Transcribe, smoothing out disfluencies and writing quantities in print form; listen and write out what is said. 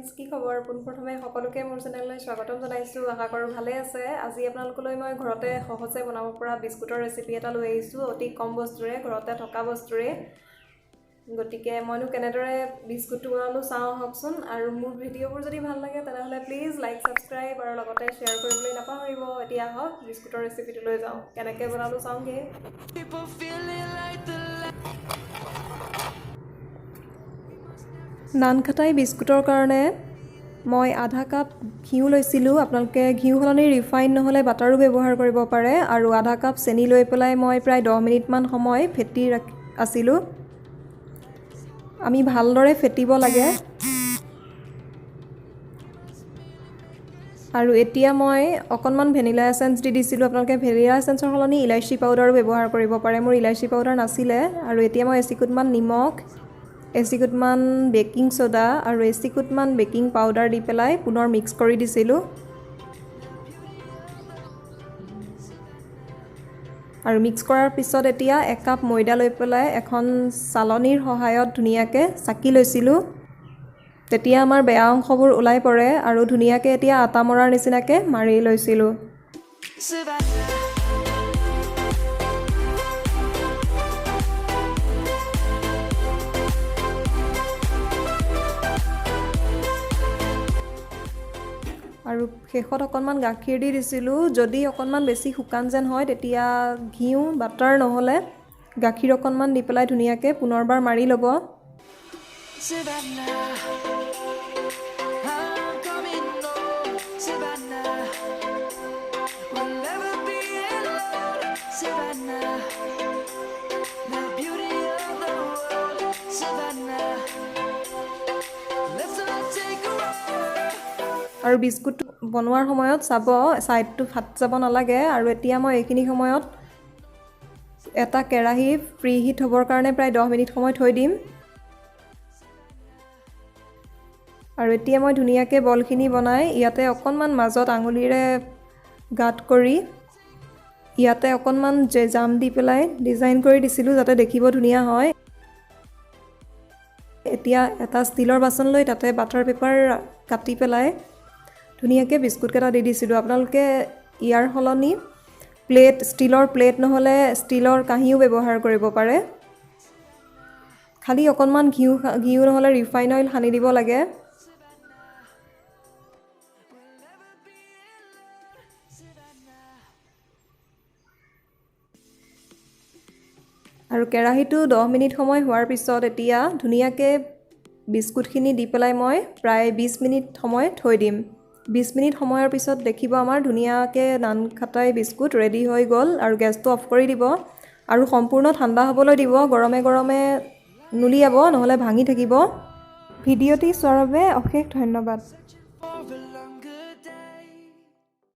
friends কি খবৰ পোনপ্ৰথমে সকলোকে মোৰ চেনেললৈ স্বাগতম জনাইছোঁ আশা কৰোঁ ভালে আছে আজি আপোনালোকলৈ মই ঘৰতে সহজে বনাব পৰা বিস্কুটৰ ৰেচিপি এটা লৈ আহিছোঁ অতি কম বস্তুৰে ঘৰতে থকা বস্তুৰে গতিকে মইনো কেনেদৰে বিস্কুটটো বনালো চাওঁ আহকচোন আৰু মোৰ ভিডিঅ'বোৰ যদি ভাল লাগে তেনেহ'লে প্লিজ লাইক সাবস্ক্ৰাইব আৰু লগতে শ্বেয়াৰ কৰিবলৈ নাপাহৰিব এতিয়া আহক বিস্কুটৰ ৰেচিপিটো লৈ যাওঁ কেনেকৈ বনালো চাওঁগে নানখাটাই বিস্কুটৰ কাৰণে মই আধা কাপ ঘিউ লৈছিলোঁ আপোনালোকে ঘিউ সলনি ৰিফাইন নহ'লে বাটাৰো ব্যৱহাৰ কৰিব পাৰে আৰু আধা কাপ চেনি লৈ পেলাই মই প্ৰায় 10 মিনিটমান সময় ফেটি আছিলোঁ আমি ভালদৰে ফেটিব লাগে আৰু এতিয়া মই অকণমান ভেনিলা এসেন্স দি দিছিলোঁ আপোনালোকে ভেনিলা এসেন্সৰ সলনি ইলাইচি পাউডাৰো ব্যৱহাৰ কৰিব পাৰে মোৰ ইলাইচি পাউডাৰ নাছিলে আৰু এতিয়া মই এচিকুটমান নিমখ এচিকুটমান বেকিং সোডা আৰু এচিকুটমান বেকিং পাউডাৰ দি পেলাই পুনৰ মিক্স কৰি দিছিলোঁ আৰু মিক্স কৰাৰ পিছত এতিয়া 1 কাপ ময়দা লৈ পেলাই এখন চালনীৰ সহায়ত ধুনীয়াকৈ চাকি লৈছিলোঁ তেতিয়া আমাৰ বেয়া অংশবোৰ ওলাই পৰে আৰু ধুনীয়াকৈ এতিয়া আটা মৰাৰ নিচিনাকৈ মাৰি লৈছিলোঁ আৰু শেষত অকণমান গাখীৰ দি দিছিলোঁ যদি অকণমান বেছি শুকান যেন হয় তেতিয়া ঘিউ বাটাৰ নহ'লে গাখীৰ অকণমান দি পেলাই ধুনীয়াকৈ পুনৰবাৰ মাৰি ল'ব আৰু বিস্কুট বনোৱাৰ সময়ত চাব সাইডটো ফাট যাব নালাগে আৰু এতিয়া মই এইখিনি সময়ত এটা কেৰাহী প্ৰি হিট হ'বৰ কাৰণে প্ৰায় 10 মিনিট সময় থৈ দিম আৰু এতিয়া মই ধুনীয়াকৈ বলখিনি বনাই ইয়াতে অকণমান মাজত আঙুলিৰে গাঁত কৰি ইয়াতে অকণমান জাম দি পেলাই ডিজাইন কৰি দিছিলোঁ যাতে দেখিব ধুনীয়া হয় এতিয়া এটা ষ্টিলৰ বাচন লৈ তাতে বাটাৰ পেপাৰ কাটি পেলাই ধুনীয়াকৈ বিস্কুট কেইটা দি দিছিলোঁ আপোনালোকে ইয়াৰ সলনি ষ্টিলৰ প্লেট নহ'লে ষ্টিলৰ কাঁহীও ব্যৱহাৰ কৰিব পাৰে খালি অকণমান ঘিউ নহ'লে ৰিফাইন অইল সানি দিব লাগে আৰু কেৰাহীটো 10 মিনিট সময় হোৱাৰ পিছত এতিয়া ধুনীয়াকৈ বিস্কুটখিনি দি পেলাই মই প্ৰায় 20 মিনিট সময় থৈ দিম 20 মিনিট সময়ৰ পিছত দেখিব আমাৰ ধুনীয়াকৈ নানখাটাই বিস্কুট ৰেডি হৈ গ'ল আৰু গেছটো অফ কৰি দিব আৰু সম্পূৰ্ণ ঠাণ্ডা হ'বলৈ দিব গৰমে গৰমে নুলিয়াব নহ'লে ভাঙি থাকিব ভিডিঅ'টি চোৱাৰ বাবে অশেষ ধন্যবাদ